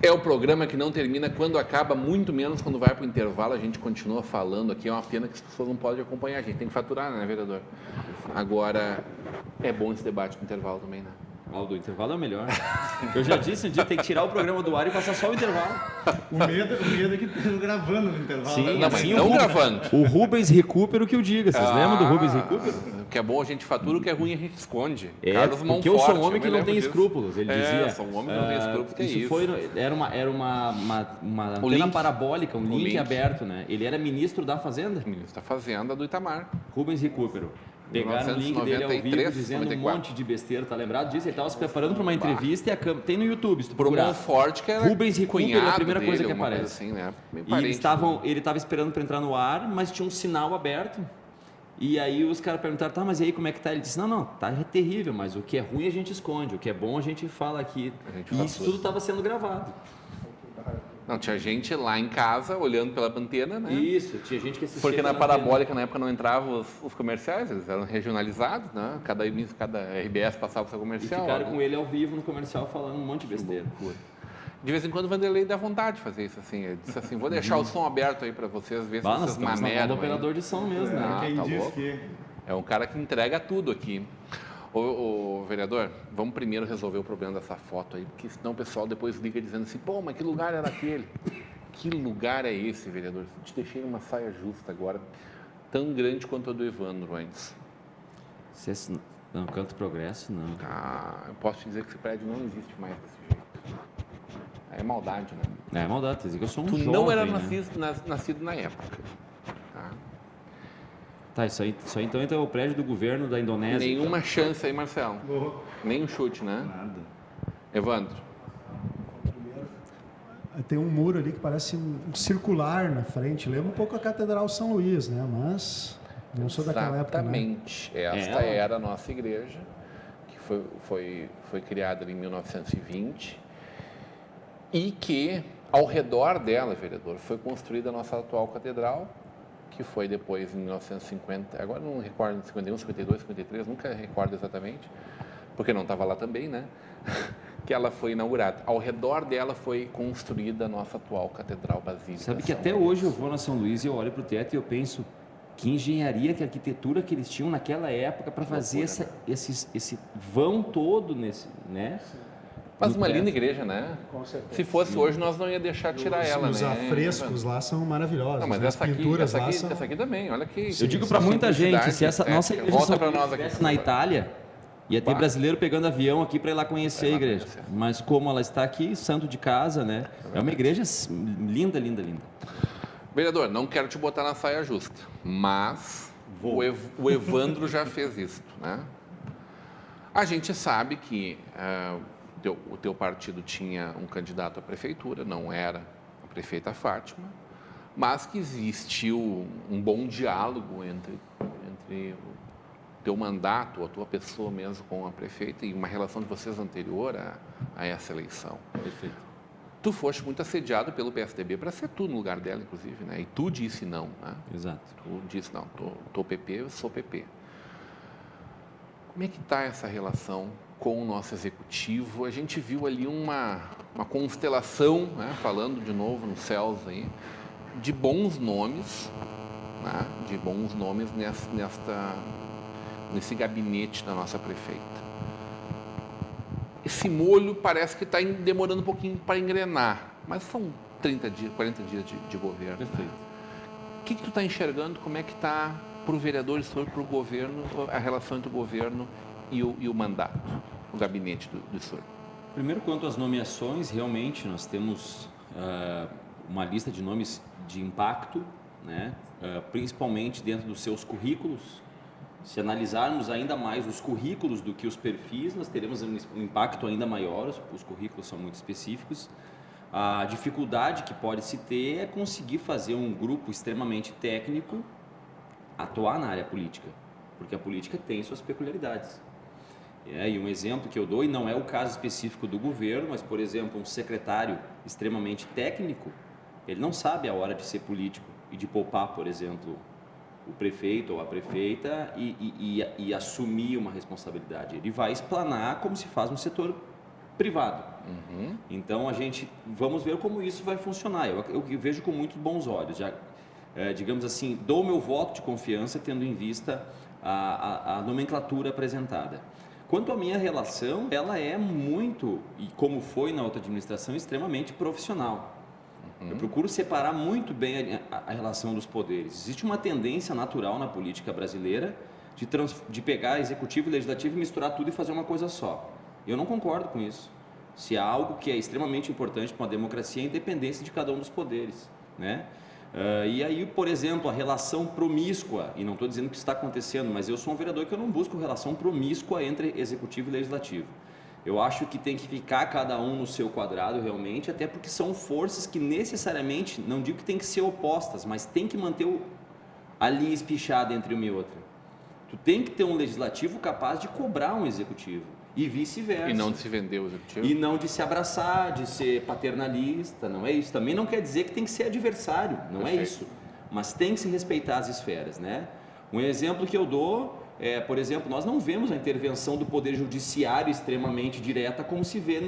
É o programa que não termina quando acaba, muito menos quando vai para o intervalo. A gente continua falando aqui. É uma pena que as pessoas não podem acompanhar. A gente tem que faturar, né, vereador? Agora, é bom esse debate no intervalo também, né? O do intervalo é o melhor. Eu já disse um dia, tem que tirar o programa do ar e passar só o intervalo. O medo é que estejam gravando no intervalo. Sim, Não, mas assim, não gravando. O Rubens Recupero que eu diga. Vocês lembram do Rubens Recupero? O que é bom a gente fatura, o que é ruim a gente esconde. Carlos Monforte, porque eu sou um homem que não tem escrúpulos, ele dizia. Sou um homem que não tem escrúpulos, que isso. Era uma antena parabólica, um link aberto, né? Ele era ministro da Fazenda? Ministro da Fazenda do Itamar. Rubens Recupero. Pegaram o link dele ao vivo dizendo 94. Um monte de besteira, tá lembrado disso? Ele estava se preparando para uma entrevista e tem no YouTube, se tu procurar. Monforte, que era Rubens Recupero é a primeira coisa que aparece. Assim, né? E ele estava esperando para entrar no ar, mas tinha um sinal aberto. E aí os caras perguntaram, tá, mas e aí como é que tá? Ele disse, não, tá terrível, mas o que é ruim a gente esconde, o que é bom a gente fala aqui. E isso tudo estava sendo gravado. Não, tinha gente lá em casa olhando pela antena, né? Isso, tinha gente que assistia. Porque na parabólica, na época, não entravam os comerciais, eles eram regionalizados, né? Cada RBS passava o seu comercial. E ficaram com ele ao vivo no comercial falando um monte de besteira. De vez em quando o Vanderlei dá vontade de fazer isso assim. Ele disse assim, vou deixar o som aberto aí para vocês, ver se vocês maneiram. É um operador de som mesmo, né? Quem tá diz louco. que... É um cara que entrega tudo aqui. Ô, vereador, vamos primeiro resolver o problema dessa foto aí, porque senão o pessoal depois liga dizendo assim, pô, mas que lugar era aquele? Que lugar é esse, vereador? Eu te deixei numa saia justa agora, tão grande quanto a do Evandro antes. Não, Canto Progresso, não. Eu posso te dizer que esse prédio não existe mais desse jeito. É maldade, né? É maldade, quer dizer que eu sou um Tu jovem, não era né? nascido na época. Tá, isso aí então é o prédio do governo da Indonésia. Nenhuma chance aí, Marcelo. Nem chute, né? Nada. Evandro. Tem um muro ali que parece um circular na frente. Lembra um pouco a Catedral São Luís, né? Mas não sou daquela época, né? Exatamente. Esta era a nossa igreja, que foi criada em 1920 e que, ao redor dela, vereador, foi construída a nossa atual catedral, que foi depois em 1950, agora não recordo, 51, 52, 53, nunca recordo exatamente, porque não estava lá também, né? Que ela foi inaugurada. Ao redor dela foi construída a nossa atual Catedral Basílica. Sabe que até hoje eu vou na São Luís e eu olho para o teto e eu penso que engenharia, que arquitetura que eles tinham naquela época para fazer esse vão todo nesse, né? Mas uma linda igreja, né? Com certeza. Se fosse hoje, nós não ia deixar tirar ela, os né? Os afrescos lá são maravilhosos. Não, mas as pinturas lá são... essa aqui também, olha que... Eu digo para muita gente, se essa nossa igreja estivesse na Itália, ia ter brasileiro pegando avião aqui para ir lá conhecer a igreja. Mas como ela está aqui, santo de casa, né? É uma igreja linda, linda, linda. Vereador, não quero te botar na saia justa, mas o Evandro já fez isso, né? A gente sabe que o teu partido tinha um candidato à prefeitura, não era a prefeita Fátima, mas que existiu um bom diálogo entre o teu mandato, a tua pessoa mesmo com a prefeita e uma relação de vocês anterior a essa eleição. Perfeito. Tu foste muito assediado pelo PSDB para ser tu no lugar dela, inclusive, né? E tu disse não, né? Exato. Tu disse não, tô PP, eu sou PP. Como é que está essa relação com o nosso executivo? A gente viu ali uma constelação, né? Falando de novo nos céus aí, de bons nomes, né? De bons nomes nesse gabinete da nossa prefeita. Esse molho parece que está demorando um pouquinho para engrenar, mas são 30 dias, 40 dias de governo. Perfeito. Né? O que tu está enxergando? Como é que está para o vereador e para o governo a relação entre o governo e o mandato, o gabinete do senhor? Primeiro, quanto às nomeações, realmente nós temos uma lista de nomes de impacto, né? Principalmente dentro dos seus currículos. Se analisarmos ainda mais os currículos do que os perfis, nós teremos um impacto ainda maior, os currículos são muito específicos. A dificuldade que pode se ter é conseguir fazer um grupo extremamente técnico atuar na área política, porque a política tem suas peculiaridades. E um exemplo que eu dou, e não é o caso específico do governo, mas, por exemplo, um secretário extremamente técnico, ele não sabe a hora de ser político e de poupar, por exemplo, o prefeito ou a prefeita e assumir uma responsabilidade. Ele vai explanar como se faz no setor privado. Então, vamos ver como isso vai funcionar. Eu vejo com muito bons olhos. Digamos assim, dou meu voto de confiança tendo em vista a nomenclatura apresentada. Quanto à minha relação, ela é muito, e como foi na outra administração, extremamente profissional. Eu procuro separar muito bem a relação dos poderes. Existe uma tendência natural na política brasileira de pegar executivo e legislativo e misturar tudo e fazer uma coisa só. Eu não concordo com isso. Se há algo que é extremamente importante para uma democracia, é a independência de cada um dos poderes, né? E aí, por exemplo, a relação promíscua, e não estou dizendo que isso está acontecendo, mas eu sou um vereador que eu não busco relação promíscua entre executivo e legislativo. Eu acho que tem que ficar cada um no seu quadrado realmente, até porque são forças que necessariamente, não digo que tem que ser opostas, mas tem que manter a linha espichada entre uma e outra. Tu tem que ter um legislativo capaz de cobrar um executivo. E vice-versa. E não de se vender o executivo. E não de se abraçar, de ser paternalista, não é isso. Também não quer dizer que tem que ser adversário, não Perfeito. é isso. Mas tem que se respeitar as esferas, né? Um exemplo que eu dou é, por exemplo, nós não vemos a intervenção do Poder Judiciário extremamente direta como se vê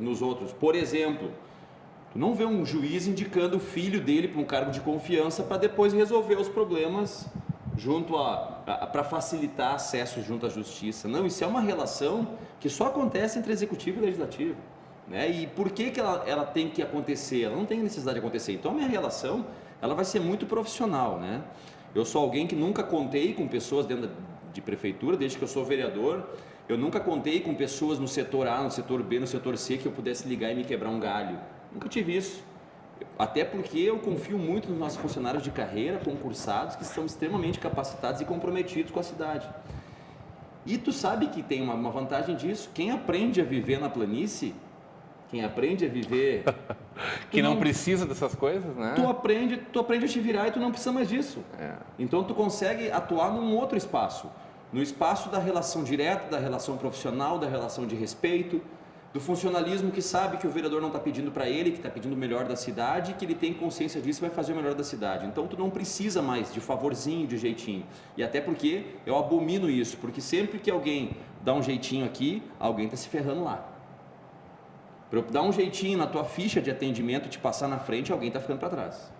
nos outros. Por exemplo, tu não vê um juiz indicando o filho dele para um cargo de confiança para depois resolver os problemas para facilitar acesso junto à justiça. Não, isso é uma relação que só acontece entre executivo e legislativo, né? E por que ela tem que acontecer? Ela não tem necessidade de acontecer. Então a minha relação ela vai ser muito profissional, né? Eu sou alguém que nunca contei com pessoas dentro de prefeitura, desde que eu sou vereador. Eu nunca contei com pessoas no setor A, no setor B, no setor C que eu pudesse ligar e me quebrar um galho. Nunca tive isso. Até porque eu confio muito nos nossos funcionários de carreira, concursados, que são extremamente capacitados e comprometidos com a cidade. E tu sabe que tem uma vantagem disso. Quem aprende a viver na planície, quem aprende a viver... que não precisa dessas coisas, né? Tu aprende a te virar e tu não precisa mais disso. Então tu consegue atuar num outro espaço. No espaço da relação direta, da relação profissional, da relação de respeito, do funcionalismo que sabe que o vereador não está pedindo para ele, que está pedindo o melhor da cidade, que ele tem consciência disso e vai fazer o melhor da cidade. Então tu não precisa mais de favorzinho, de jeitinho. E até porque eu abomino isso, porque sempre que alguém dá um jeitinho aqui, alguém está se ferrando lá. Para eu dar um jeitinho na tua ficha de atendimento, te passar na frente, alguém está ficando para trás.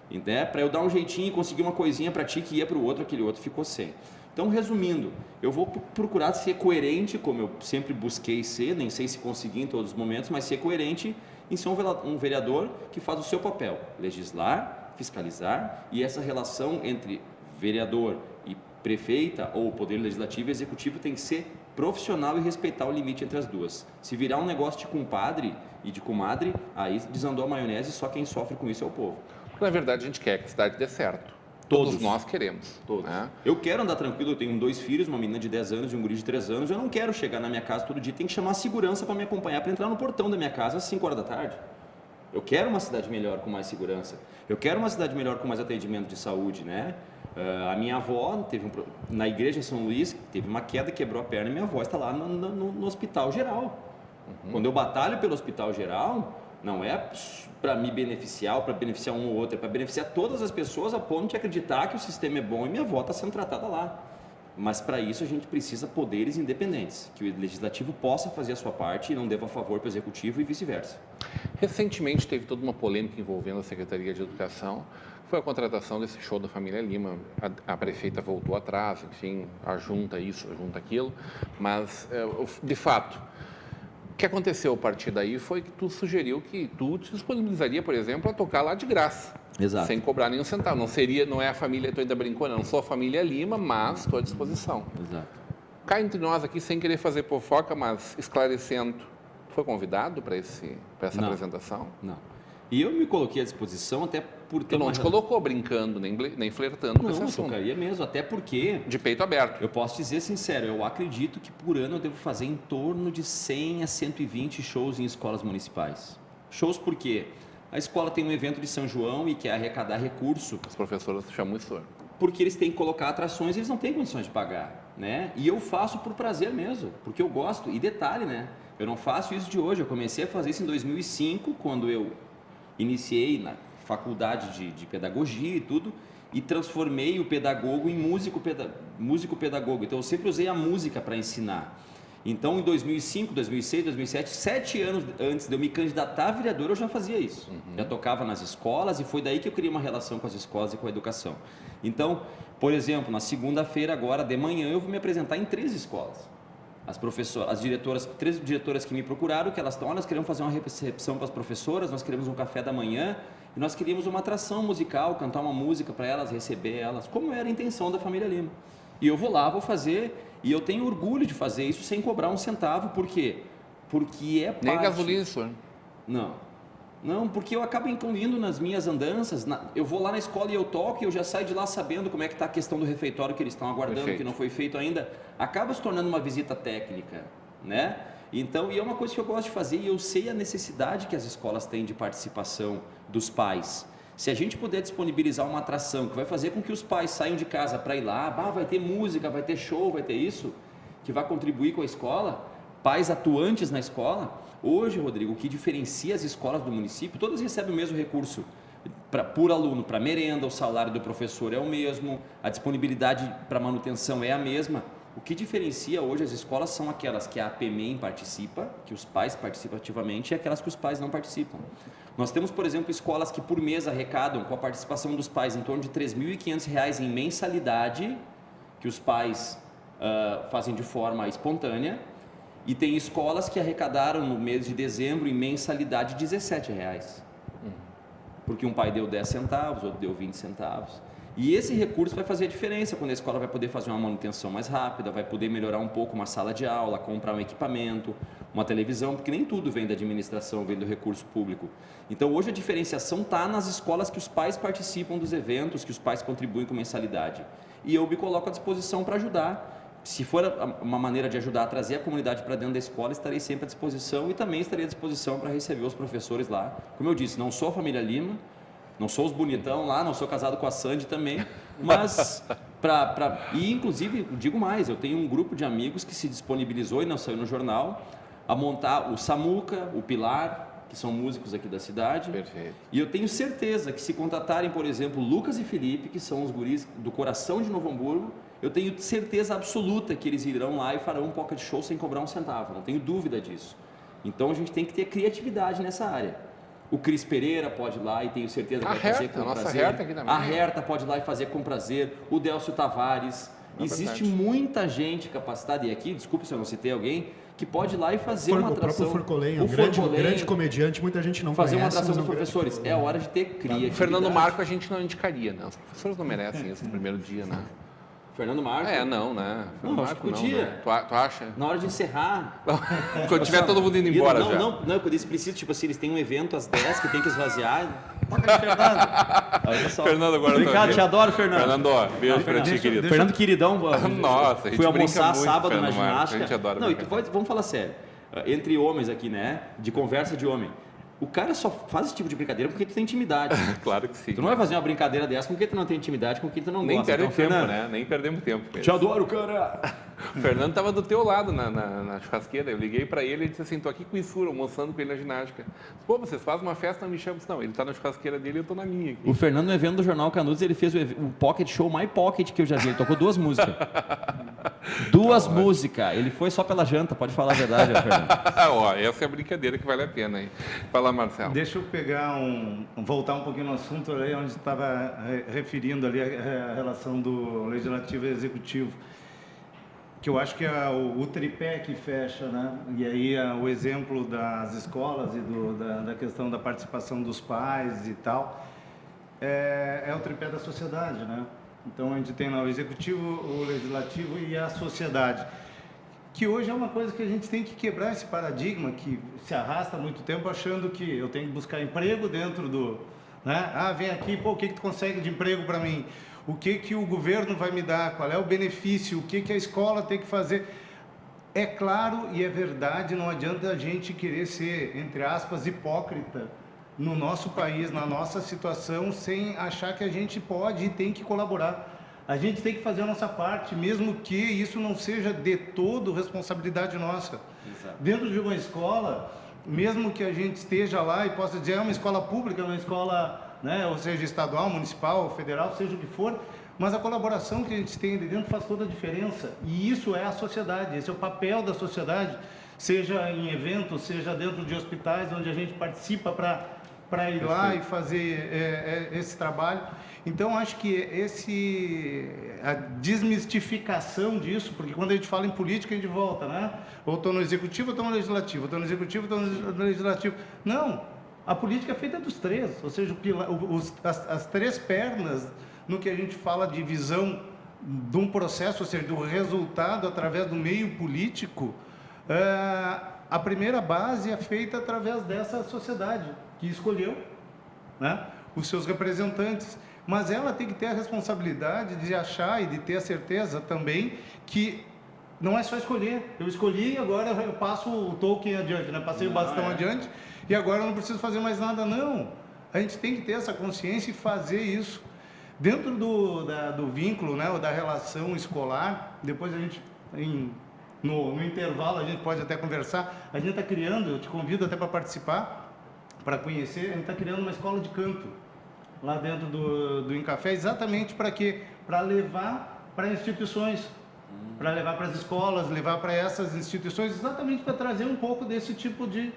Então, para eu dar um jeitinho e conseguir uma coisinha para ti que ia para o outro, aquele outro ficou sem. Então, resumindo, eu vou procurar ser coerente, como eu sempre busquei ser, nem sei se consegui em todos os momentos, mas ser coerente em ser um vereador que faz o seu papel, legislar, fiscalizar, e essa relação entre vereador e prefeita, ou poder legislativo e executivo, tem que ser profissional e respeitar o limite entre as duas. Se virar um negócio de compadre e de comadre, aí desandou a maionese e só quem sofre com isso é o povo. Na verdade, a gente quer que a cidade dê certo. Todos nós queremos. Todos. Né? Eu quero andar tranquilo, eu tenho 2 filhos, uma menina de 10 anos e um guri de 3 anos. Eu não quero chegar na minha casa todo dia, tem que chamar a segurança para me acompanhar, para entrar no portão da minha casa às 5 horas da tarde. Eu quero uma cidade melhor, com mais segurança. Eu quero uma cidade melhor, com mais atendimento de saúde, né? A minha avó, na igreja São Luís, teve uma queda, quebrou a perna e minha avó está lá no hospital geral. Quando eu batalho pelo hospital geral, não é para me beneficiar ou para beneficiar um ou outro, é para beneficiar todas as pessoas a ponto de acreditar que o sistema é bom e minha avó está sendo tratada lá. Mas para isso a gente precisa poderes independentes, que o legislativo possa fazer a sua parte e não deva favor para o executivo e vice-versa. Recentemente teve toda uma polêmica envolvendo a Secretaria de Educação, foi a contratação desse show da família Lima. A prefeita voltou atrás, enfim, ajunta isso, ajunta aquilo, mas de fato, o que aconteceu a partir daí foi que tu sugeriu que tu te disponibilizaria, por exemplo, a tocar lá de graça. Exato. Sem cobrar nenhum centavo. Não é a família, tu ainda brincou, não sou a família Lima, mas estou à disposição. Exato. Cá entre nós aqui, sem querer fazer fofoca, mas esclarecendo, foi convidado para essa apresentação? Não. E eu me coloquei à disposição até por ter Tu não te colocou brincando, nem flertando com esse Não, assunto. tocaria mesmo, até porque... De peito aberto. Eu posso dizer sincero, eu acredito que por ano eu devo fazer em torno de 100 a 120 shows em escolas municipais. Shows por quê? A escola tem um evento de São João e quer arrecadar recurso. As professoras chamam isso. Porque eles têm que colocar atrações e eles não têm condições de pagar, né? E eu faço por prazer mesmo, porque eu gosto. E detalhe, né? Eu não faço isso de hoje, eu comecei a fazer isso em 2005, quando eu iniciei na faculdade de pedagogia e tudo, e transformei o pedagogo em músico pedagogo. Então eu sempre usei a música para ensinar. Então, em 2005, 2006, 2007, 7 anos antes de eu me candidatar a vereador, eu já fazia isso. Já tocava nas escolas e foi daí que eu criei uma relação com as escolas e com a educação. Então, por exemplo, na segunda-feira agora de manhã eu vou me apresentar em 3 escolas. As professoras, as diretoras, 3 diretoras que me procuraram, que elas estão, nós queremos fazer uma recepção para as professoras, nós queremos um café da manhã e nós queríamos uma atração musical, cantar uma música para elas, receber elas, como era a intenção da família Lima. E eu vou lá, vou fazer, e eu tenho orgulho de fazer isso sem cobrar um centavo, por quê? Porque é parte... Nem gasolina, senhor. Não, porque eu acabo incluindo nas minhas andanças, eu vou lá na escola e eu toco e eu já saio de lá sabendo como é que está a questão do refeitório que eles estão aguardando, Perfeito. que não foi feito ainda, acaba se tornando uma visita técnica, né? Então, e é uma coisa que eu gosto de fazer e eu sei a necessidade que as escolas têm de participação dos pais. Se a gente puder disponibilizar uma atração que vai fazer com que os pais saiam de casa para ir lá, vai ter música, vai ter show, vai ter isso, que vai contribuir com a escola, pais atuantes na escola. Hoje, Rodrigo, o que diferencia as escolas do município, todas recebem o mesmo recurso por aluno, para merenda, o salário do professor é o mesmo, a disponibilidade para manutenção é a mesma. O que diferencia hoje as escolas são aquelas que a APMEM participa, que os pais participam ativamente, e aquelas que os pais não participam. Nós temos, por exemplo, escolas que por mês arrecadam, com a participação dos pais, em torno de R$ 3.500 em mensalidade, que os pais fazem de forma espontânea, e tem escolas que arrecadaram no mês de dezembro em mensalidade R$ 17. Porque um pai deu 10 centavos, outro deu 20 centavos. E esse recurso vai fazer a diferença quando a escola vai poder fazer uma manutenção mais rápida, vai poder melhorar um pouco uma sala de aula, comprar um equipamento, uma televisão, porque nem tudo vem da administração, vem do recurso público. Então hoje a diferenciação está nas escolas que os pais participam dos eventos, que os pais contribuem com mensalidade. E eu me coloco à disposição para ajudar. Se for uma maneira de ajudar a trazer a comunidade para dentro da escola, estarei sempre à disposição e também estarei à disposição para receber os professores lá. Como eu disse, não sou a família Lima, não sou os bonitão lá, não sou casado com a Sandy também, mas e inclusive, digo mais, eu tenho um grupo de amigos que se disponibilizou e não saiu no jornal, a montar o Samuca, o Pilar, que são músicos aqui da cidade. Perfeito. E eu tenho certeza que se contratarem, por exemplo, Lucas e Felipe, que são os guris do coração de Novo Hamburgo, eu tenho certeza absoluta que eles irão lá e farão um pocket show sem cobrar um centavo, não tenho dúvida disso. Então a gente tem que ter criatividade nessa área. O Cris Pereira pode ir lá e tenho certeza que vai fazer com prazer. A Herta aqui também. A Herta pode ir lá e fazer com prazer. O Délcio Tavares. Existe muita gente capacitada, e aqui, desculpe se eu não citei alguém, que pode ir lá e fazer uma atração. O próprio Forcolém, um grande comediante, muita gente não fazer conhece. Fazer uma atração dos professores. É a hora de ter criatividade. O Fernando Marco a gente não indicaria, né? Os professores não merecem isso no primeiro dia, né? Fernando Marco? Não, né? Não, acho que podia. Né? Tu acha? Na hora de encerrar. Quando tiver todo mundo indo embora já. Não, quando eles precisam, tipo assim, eles têm um evento às 10 que tem que esvaziar. Toca aí, Fernando. Fernando, agora obrigado, te adoro, Fernando. Fernando, ó, beijo pra ti, querido. Fernando queridão. Nossa, a gente fui almoçar muito, sábado na Marcos, ginástica. a gente adora. Não, vamos falar sério. Entre homens aqui, né? De conversa de homem. O cara só faz esse tipo de brincadeira porque tu tem intimidade. Claro que sim. Tu não vai fazer uma brincadeira dessa com quem tu não tem intimidade, com quem tu não Nem gosta. perde Então, tempo, Fernando, né? Nem perdemos tempo. Te adoro, cara. O Fernando estava do teu lado na churrasqueira. Eu liguei para ele e disse assim, tô aqui com o Isura, almoçando com ele na ginástica. Pô, vocês fazem uma festa, não me chamam? Não, ele está na churrasqueira dele e eu estou na minha aqui. O Fernando, no evento do Jornal Canudos, ele fez o pocket show mais pocket que eu já vi. Ele tocou 2 músicas. 2 músicas. Ele foi só pela janta, pode falar a verdade, Fernando. Ó, essa é a brincadeira que vale a pena, hein? Fala, Marcelo. Deixa eu pegar voltar um pouquinho no assunto ali, onde estava referindo ali a relação do Legislativo e Executivo, que eu acho que é o tripé que fecha, né? E aí o exemplo das escolas e da questão da participação dos pais e tal, é o tripé da sociedade, né? Então a gente tem lá o Executivo, o Legislativo e a sociedade, que hoje é uma coisa que a gente tem que quebrar esse paradigma que se arrasta há muito tempo achando que eu tenho que buscar emprego dentro do... Né? Vem aqui, pô, o que tu consegue de emprego para mim? O que o governo vai me dar? Qual é o benefício? O que a escola tem que fazer? É claro e é verdade, não adianta a gente querer ser, entre aspas, hipócrita no nosso país, na nossa situação, sem achar que a gente pode e tem que colaborar. A gente tem que fazer a nossa parte, mesmo que isso não seja de todo responsabilidade nossa. Exato. Dentro de uma escola, mesmo que a gente esteja lá e possa dizer, é uma escola pública, uma escola, né, ou seja, estadual, municipal, federal, seja o que for, mas a colaboração que a gente tem ali dentro faz toda a diferença. E isso é a sociedade, esse é o papel da sociedade, seja em eventos, seja dentro de hospitais, onde a gente participa para ir lá e fazer esse trabalho. Então, acho que a desmistificação disso, porque quando a gente fala em política, a gente volta, né? Ou estou no executivo, ou estou no legislativo, ou estou no executivo, ou estou no legislativo. Não, a política é feita dos três, ou seja, as três pernas no que a gente fala de visão de um processo, ou seja, do resultado através do meio político. A primeira base é feita através dessa sociedade que escolheu, né, os seus representantes, mas ela tem que ter a responsabilidade de achar e de ter a certeza também que não é só escolher. Eu escolhi e agora eu passo o token adiante, né? Passei o bastão adiante e agora eu não preciso fazer mais nada. Não, a gente tem que ter essa consciência e fazer isso. Dentro do vínculo, né, ou da relação escolar, depois a gente, no intervalo, a gente pode até conversar. A gente está criando, eu te convido até para participar, para conhecer, a gente está criando uma escola de canto lá dentro do Incafé, exatamente para quê? Para levar para instituições, para levar para as escolas, levar para essas instituições, exatamente para trazer um pouco desse tipo de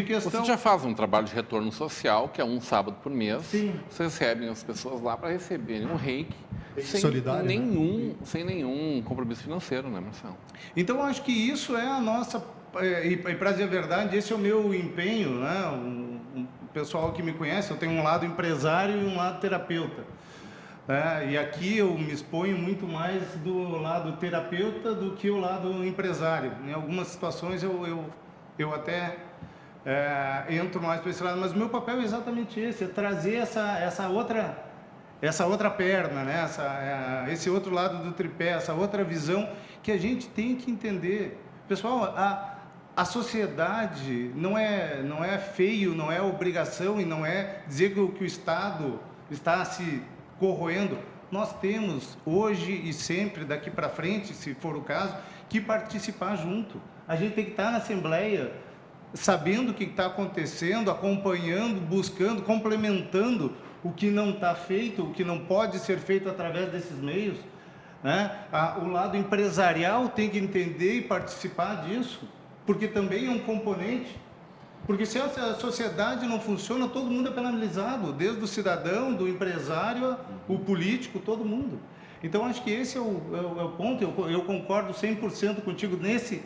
questão. Você já faz um trabalho de retorno social, que é um sábado por mês. Sim. Vocês recebem as pessoas lá para receberem um reiki Solidário, sem nenhum compromisso financeiro, né, Marcelo? Então, acho que isso é a nossa... E para dizer a verdade, esse é o meu empenho, né? O pessoal que me conhece, eu tenho um lado empresário e um lado terapeuta. E aqui eu me exponho muito mais do lado terapeuta do que o lado empresário. Em algumas situações eu até entro mais para esse lado, mas o meu papel é exatamente esse, é trazer essa outra perna, né? Esse outro lado do tripé, essa outra visão que a gente tem que entender. Pessoal, a sociedade não é feio, não é obrigação e não é dizer que o Estado está se corroendo. Nós temos hoje e sempre, daqui para frente, se for o caso, que participar junto. A gente tem que estar na Assembleia sabendo o que está acontecendo, acompanhando, buscando, complementando o que não está feito, o que não pode ser feito através desses meios, né? O lado empresarial tem que entender e participar disso, porque também é um componente. Porque se a sociedade não funciona, todo mundo é penalizado, desde o cidadão, do empresário, o político, todo mundo. Então, acho que esse é o ponto. Eu concordo 100% contigo neste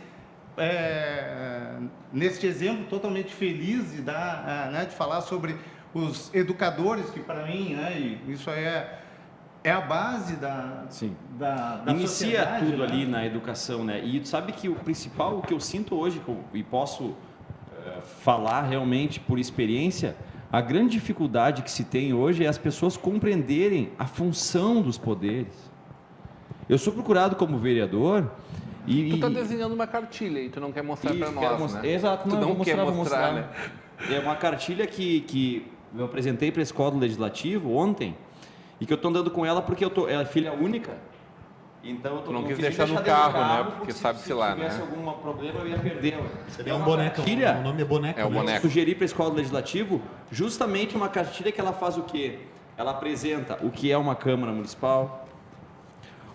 exemplo, totalmente feliz de falar sobre os educadores, que para mim, né, e isso é a base da Inicia sociedade, tudo, né? ali na educação, né? E tu sabe que o principal, o que eu sinto hoje, e posso falar realmente por experiência, a grande dificuldade que se tem hoje é as pessoas compreenderem a função dos poderes. Eu sou procurado como vereador e... Tu está desenhando uma cartilha e tu não quer mostrar para nós, né? Exato, Tu não vou quer vou mostrar, né? É uma cartilha que eu apresentei para a Escola do Legislativo ontem, e que eu estou andando com ela porque ela é filha única. Então eu não quis quis deixar no dentro do carro, né? Porque sabe-se lá, né? Se tivesse algum problema, eu ia perder. Seria um boneco, o nome é boneco. É o boneco. Sugeri para a Escola do Legislativo justamente uma cartilha que ela faz o quê? Ela apresenta o que é uma Câmara Municipal,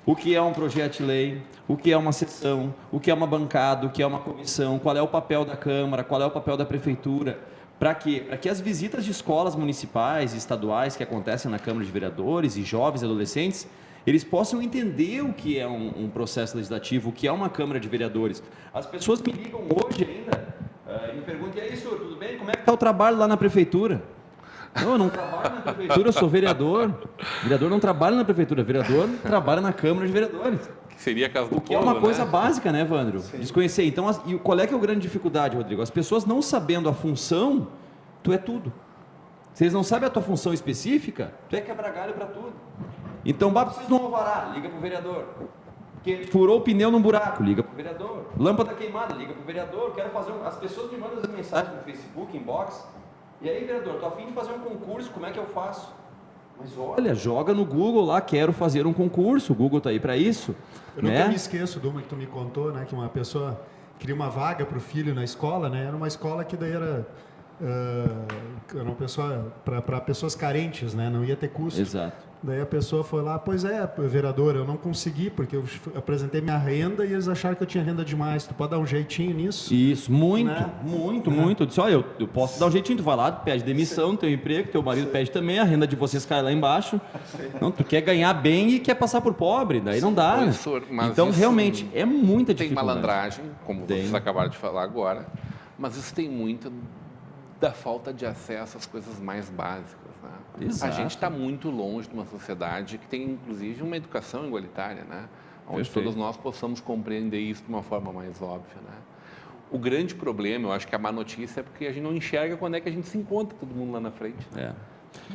o que é um projeto de lei, o que é uma sessão, o que é uma bancada, o que é uma comissão, qual é o papel da Câmara, qual é o papel da Prefeitura. Para quê? Para que as visitas de escolas municipais e estaduais que acontecem na Câmara de Vereadores e jovens e adolescentes, eles possam entender o que é um processo legislativo, o que é uma Câmara de Vereadores. As pessoas me ligam hoje ainda e me perguntam: e aí, senhor, tudo bem? Como é que está o trabalho lá na Prefeitura? Não, eu não trabalho na Prefeitura, eu sou vereador. Vereador não trabalha na Prefeitura, vereador trabalha na Câmara de Vereadores. Que seria a casa do O que é uma coisa básica, né, Evandro? Sim. Desconhecer. Então, e qual é que é a grande dificuldade, Rodrigo? As pessoas não sabendo a função, tu é tudo. Se eles não sabem a tua função específica, tu é quebrar galho para tudo. Então, precisa de um alvará, liga para o vereador. Furou o pneu num buraco, liga para o vereador. Lâmpada queimada, liga para o vereador. Quero fazer As pessoas me mandam as mensagens no Facebook, inbox. E aí, vereador, tô a fim de fazer um concurso, como é que eu faço? Mas olha, joga no Google lá, quero fazer um concurso, o Google está aí para isso. Eu nunca me esqueço de uma que tu me contou, né, que uma pessoa queria uma vaga para o filho na escola, né, era uma escola que daí era uma pessoa para pessoas carentes, né, não ia ter custo. Exato. Daí a pessoa foi lá, pois é, vereador, eu não consegui, porque eu apresentei minha renda e eles acharam que eu tinha renda demais. Tu pode dar um jeitinho nisso? Isso, muito, Né? muito. Eu disse, olha, eu posso dar um jeitinho, tu vai lá, pede demissão do teu emprego, teu marido pede também, a renda de vocês cai lá embaixo. Não, tu quer ganhar bem e quer passar por pobre, daí não dá. Professor, mas então, isso realmente, é muita tem dificuldade. malandragem, como vocês acabaram de falar agora, mas isso tem muito da falta de acesso às coisas mais básicas. Né? Exato. A gente está muito longe de uma sociedade que tem, inclusive, uma educação igualitária, né? Onde Perfeito. todos nós possamos compreender isso de uma forma mais óbvia. Né? O grande problema, eu acho que a má notícia é porque a gente não enxerga quando é que a gente se encontra todo mundo lá na frente. Né?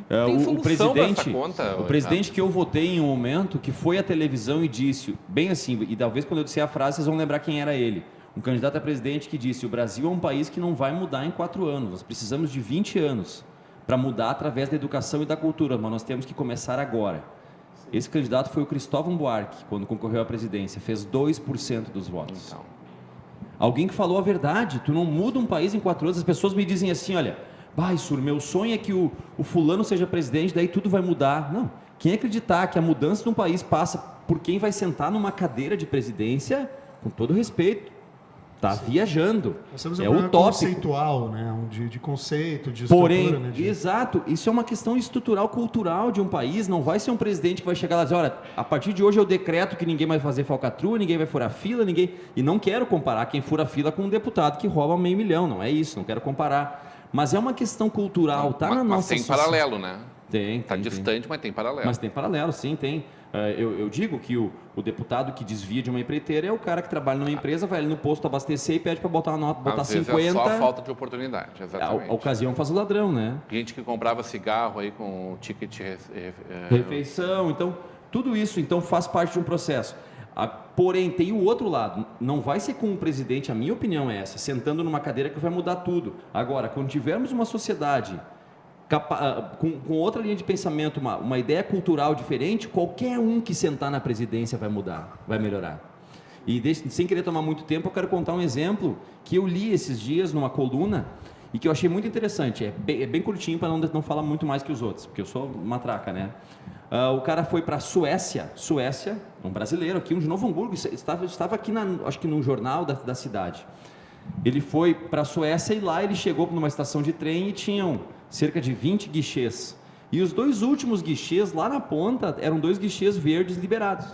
Tem O solução pra essa presidente, conta, o presidente que eu votei em um momento, que foi à televisão e disse, bem assim, e talvez quando eu disser a frase, vocês vão lembrar quem era ele. Um candidato a presidente que disse, o Brasil é um país que não vai mudar em 4 anos, nós precisamos de 20 anos para mudar através da educação e da cultura, mas nós temos que começar agora. Esse candidato foi o Cristóvão Buarque, quando concorreu à presidência, fez 2% dos votos. Então, Alguém que falou a verdade, tu não muda um país em 4 anos, as pessoas me dizem assim, olha, Sur, meu sonho é que o fulano seja presidente, daí tudo vai mudar. Não, quem acreditar que a mudança de um país passa por quem vai sentar numa cadeira de presidência, com todo respeito, está viajando, Nós temos um é problema utópico. conceitual, né? De conceito, de Porém, estrutura. Né? exato, isso é uma questão estrutural, cultural de um país, não vai ser um presidente que vai chegar lá e dizer, olha, a partir de hoje eu decreto que ninguém vai fazer falcatrua, ninguém vai furar fila, e não quero comparar quem fura fila com um deputado que rouba $500 mil, não é isso, não quero comparar, mas é uma questão cultural, tá na mas nossa tem sociedade. paralelo, né? Tem, Está distante, mas tem paralelo. Mas tem paralelo, sim, tem. Eu digo que o deputado que desvia de uma empreiteira é o cara que trabalha numa empresa, vai ali no posto abastecer e pede para botar uma nota, botar Às vezes 50. é só a falta de oportunidade, exatamente. A ocasião faz o ladrão, né? Gente que comprava cigarro aí com ticket... Refeição, então, tudo isso então faz parte de um processo. Porém, tem o outro lado, não vai ser com o presidente, a minha opinião é essa, sentando numa cadeira que vai mudar tudo. Agora, quando tivermos uma sociedade com outra linha de pensamento, uma ideia cultural diferente, qualquer um que sentar na presidência vai mudar, vai melhorar. E sem querer tomar muito tempo, eu quero contar um exemplo que eu li esses dias numa coluna e que eu achei muito interessante. É bem curtinho para não falar muito mais que os outros, porque eu sou matraca, né? O cara foi para a Suécia, um brasileiro aqui, um de Novo Hamburgo, estava aqui, acho que no jornal da cidade. Ele foi para a Suécia e lá ele chegou numa estação de trem e tinham cerca de 20 guichês. E os 2 últimos guichês lá na ponta eram 2 guichês verdes liberados.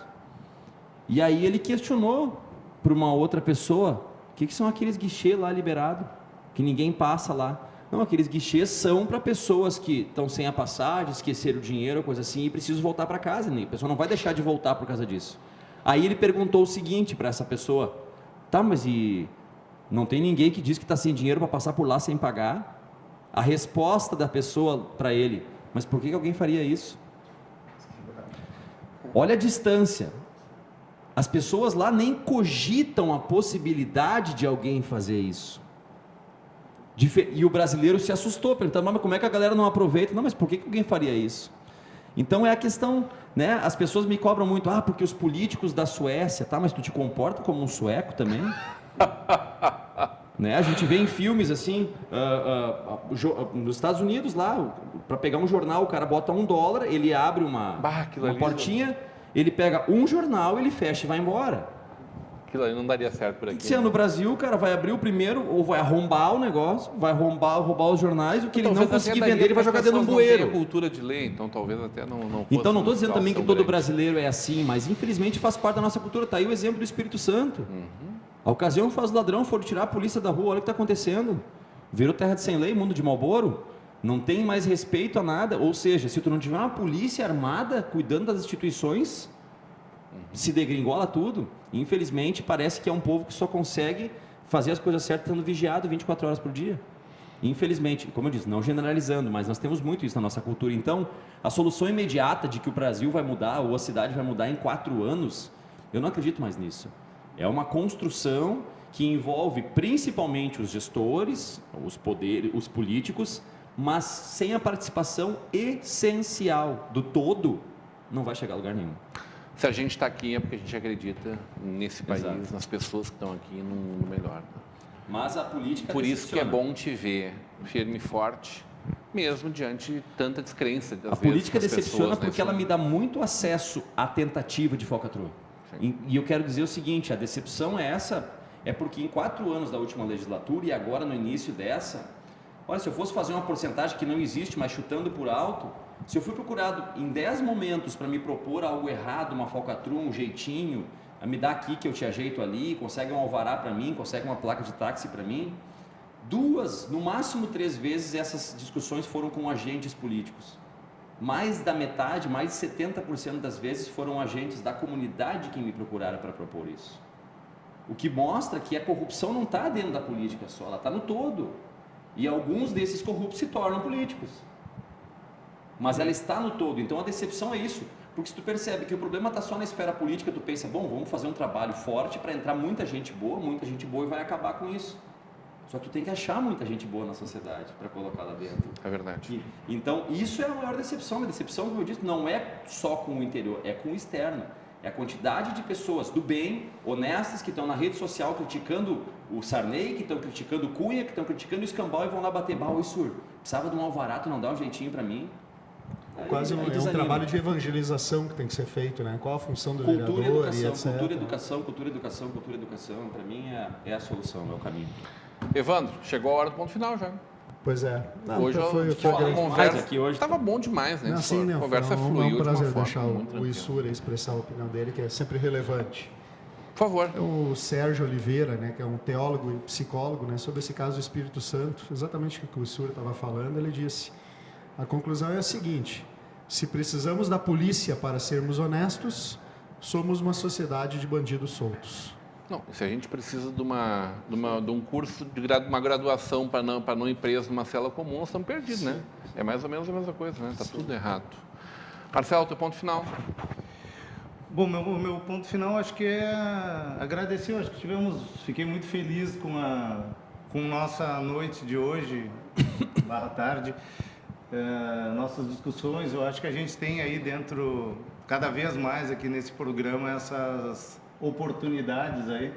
E aí ele questionou para uma outra pessoa, o que são aqueles guichês lá liberados, que ninguém passa lá? Não, aqueles guichês são para pessoas que estão sem a passagem, esqueceram o dinheiro, coisa assim, e precisam voltar para casa. A pessoa não vai deixar de voltar por causa disso. Aí ele perguntou o seguinte para essa pessoa, tá, mas e não tem ninguém que diz que está sem dinheiro para passar por lá sem pagar? A resposta da pessoa para ele, mas por que alguém faria isso? Olha a distância. As pessoas lá nem cogitam a possibilidade de alguém fazer isso. E o brasileiro se assustou, perguntando, mas como é que a galera não aproveita? Não, mas por que alguém faria isso? Então é a questão, né? As pessoas me cobram muito, porque os políticos da Suécia, tá, mas tu te comporta como um sueco também? Né? A gente vê em filmes assim, nos Estados Unidos lá, para pegar um jornal, o cara bota $1, ele abre uma portinha, ele pega um jornal, ele fecha e vai embora. Aquilo ali não daria certo por aqui. Se é no Brasil, o cara vai abrir o primeiro, ou vai arrombar o negócio, vai roubar os jornais, o que ele não conseguir vender, ele vai jogar dentro de um bueiro. Não tem cultura de ler, então talvez até não Então não estou dizendo também que todo grande. brasileiro é assim, mas infelizmente faz parte da nossa cultura. Está aí o exemplo do Espírito Santo. A ocasião faz o ladrão, foram tirar a polícia da rua, olha o que está acontecendo. Virou terra de sem lei, mundo de Marlboro. Não tem mais respeito a nada. Ou seja, se tu não tiver uma polícia armada cuidando das instituições, se degringola tudo. Infelizmente, parece que é um povo que só consegue fazer as coisas certas estando vigiado 24 horas por dia. Infelizmente, como eu disse, não generalizando, mas nós temos muito isso na nossa cultura. Então, a solução imediata de que o Brasil vai mudar ou a cidade vai mudar em 4 anos, eu não acredito mais nisso. É uma construção que envolve principalmente os gestores, os políticos, mas sem a participação essencial do todo, não vai chegar a lugar nenhum. Se a gente está aqui é porque a gente acredita nesse país, Exato. nas pessoas que estão aqui, no melhor. Mas a política Por isso que é decepciona. bom te ver firme e forte, mesmo diante de tanta descrença. A política decepciona porque ela me dá muito acesso à tentativa de falcatrua. E eu quero dizer o seguinte, a decepção é essa, é porque em 4 anos da última legislatura e agora no início dessa, olha, se eu fosse fazer uma porcentagem que não existe, mas chutando por alto, se eu fui procurado em 10 momentos para me propor algo errado, uma falcatrua, um jeitinho, me dá aqui que eu te ajeito ali, consegue um alvará para mim, consegue uma placa de táxi para mim, 2, no máximo 3 vezes essas discussões foram com agentes políticos. Mais da metade, mais de 70% das vezes foram agentes da comunidade que me procuraram para propor isso. O que mostra que a corrupção não está dentro da política só, ela está no todo. E alguns desses corruptos se tornam políticos. Mas ela está no todo, então a decepção é isso. Porque se tu percebe que o problema está só na esfera política, tu pensa, bom, vamos fazer um trabalho forte para entrar muita gente boa e vai acabar com isso. Só que tu tem que achar muita gente boa na sociedade para colocar lá dentro. É verdade. Então, isso é a maior decepção. A decepção, como eu disse, não é só com o interior, é com o externo. É a quantidade de pessoas do bem, honestas, que estão na rede social criticando o Sarney, que estão criticando o Cunha, que estão criticando o Escambau e vão lá bater o Isur. Precisava de um alvará, tu não dá um jeitinho para mim? Quase é um trabalho de evangelização que tem que ser feito, né? Qual a função do vereador e etc. Cultura, educação, para mim é a solução, é o caminho. Evandro, chegou a hora do ponto final já. Pois é. Não, hoje a conversa aqui hoje estava bom demais, né? A conversa fluiu. É um prazer deixar o Isur expressar a opinião dele, que é sempre relevante. Por favor. O Sérgio Oliveira, né, que é um teólogo e psicólogo, né, sobre esse caso do Espírito Santo, exatamente o que o Isur estava falando, ele disse: a conclusão é a seguinte: se precisamos da polícia para sermos honestos, somos uma sociedade de bandidos soltos. Não, se a gente precisa de um curso, uma graduação para não ir preso numa cela comum, nós estamos perdidos, né? É mais ou menos a mesma coisa, né? Está tudo errado. Marcelo, teu ponto final. Bom, meu ponto final acho que é agradecer. Acho que fiquei muito feliz com nossa noite de hoje, /tarde, nossas discussões. Eu acho que a gente tem aí dentro, cada vez mais aqui nesse programa, essas oportunidades aí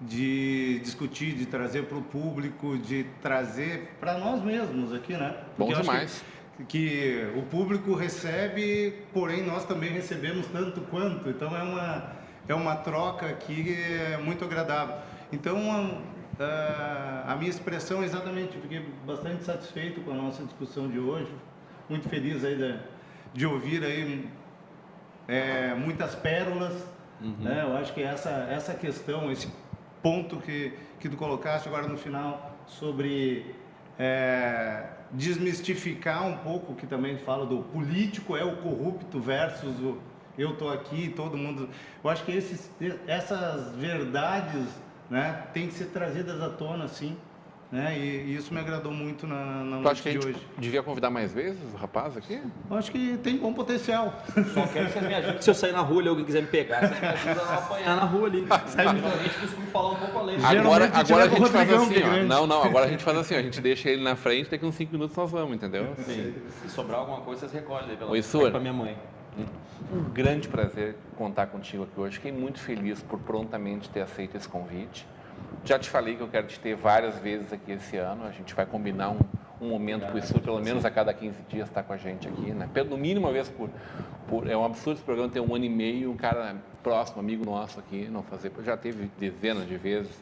de discutir, de trazer para o público, de trazer para nós mesmos aqui, né? Bom demais. Que o público recebe, porém nós também recebemos tanto quanto, então é uma troca aqui muito agradável. Então a minha expressão é exatamente, fiquei bastante satisfeito com a nossa discussão de hoje, muito feliz aí de ouvir aí muitas pérolas. Né? Eu acho que essa questão, esse ponto que tu colocaste agora no final sobre desmistificar um pouco, que também fala do político é o corrupto versus o eu estou aqui, todo mundo. Eu acho que essas verdades, né, têm que ser trazidas à tona, sim. Né? E isso me agradou muito na noite de hoje. Tu acha que a gente devia convidar mais vezes o rapaz aqui? Eu acho que tem bom potencial. Só quero que vocês me ajudem. Se eu sair na rua e alguém quiser me pegar, vocês me ajudam a não apanhar na rua ali. Geralmente costumo falar um pouco além. Agora a gente faz assim, ó. Agora a gente faz assim, ó. A gente deixa ele na frente, daqui uns 5 minutos nós vamos, entendeu? Sim. Se sobrar alguma coisa, vocês recolhem aí Oi, Isur. pra minha mãe. Um grande prazer contar contigo aqui hoje. Fiquei muito feliz por prontamente ter aceito esse convite. Já te falei que eu quero te ter várias vezes aqui esse ano. A gente vai combinar um momento com isso, pelo menos a cada 15 dias estar com a gente aqui, né? No mínimo uma vez por é um absurdo esse programa ter 1 ano e meio, um cara próximo, amigo nosso aqui, não fazer. Já teve dezenas de vezes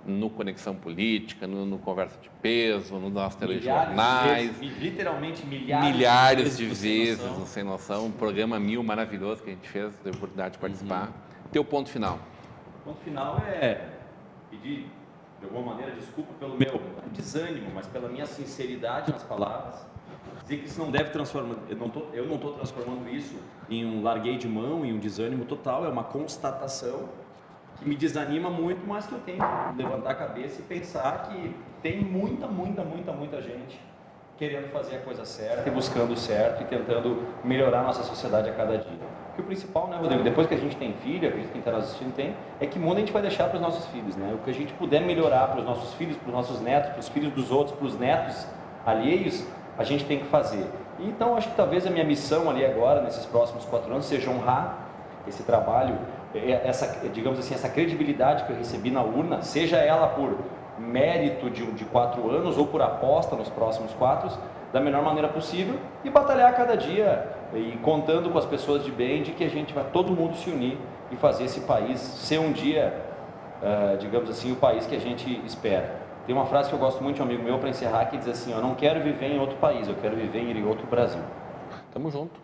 no Conexão Política, no Conversa de Peso, no nosso telejornais. Literalmente milhares de vezes, não sem noção. Um programa maravilhoso que a gente fez, teve a oportunidade de participar. Teu ponto final. O ponto final é pedir, de alguma maneira, desculpa pelo meu desânimo, mas pela minha sinceridade nas palavras, dizer que isso não deve transformar, eu não estou transformando isso em um larguei de mão, em um desânimo total, é uma constatação que me desanima muito, mas que eu tenho que levantar a cabeça e pensar que tem muita gente querendo fazer a coisa certa e buscando o certo e tentando melhorar a nossa sociedade a cada dia. Porque o principal, né, Rodrigo, depois que a gente tem filho, acredito que quem está nos assistindo tem, é que mundo a gente vai deixar para os nossos filhos, né? O que a gente puder melhorar para os nossos filhos, para os nossos netos, para os filhos dos outros, para os netos alheios, a gente tem que fazer. E, então, acho que talvez a minha missão ali agora, nesses próximos 4 anos, seja honrar esse trabalho, digamos assim, essa credibilidade que eu recebi na urna, seja ela por mérito de 4 anos ou por aposta nos próximos 4, da melhor maneira possível e batalhar cada dia e contando com as pessoas de bem de que a gente vai todo mundo se unir e fazer esse país ser um dia, digamos assim, o país que a gente espera. Tem uma frase que eu gosto muito de um amigo meu para encerrar que diz assim: eu não quero viver em outro país, eu quero viver em outro Brasil. Tamo junto,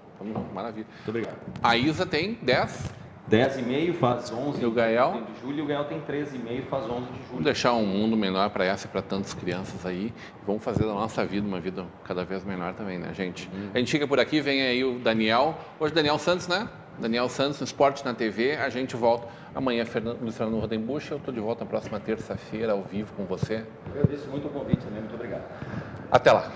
maravilha. Muito obrigado. A Isa tem 10. 10,5 faz 11 E o Gael? de julho, e o Gael tem 13,5 faz 11 de julho. Vamos deixar um mundo menor para essa e para tantas crianças aí. Vamos fazer da nossa vida uma vida cada vez menor também, né, gente? A gente fica por aqui, vem aí o Daniel. Hoje Daniel Santos, né? Daniel Santos, no Esporte na TV. A gente volta amanhã, Luiz Fernando Rodenbusch. Eu estou de volta na próxima terça-feira, ao vivo com você. Eu agradeço muito o convite também, muito obrigado. Até lá.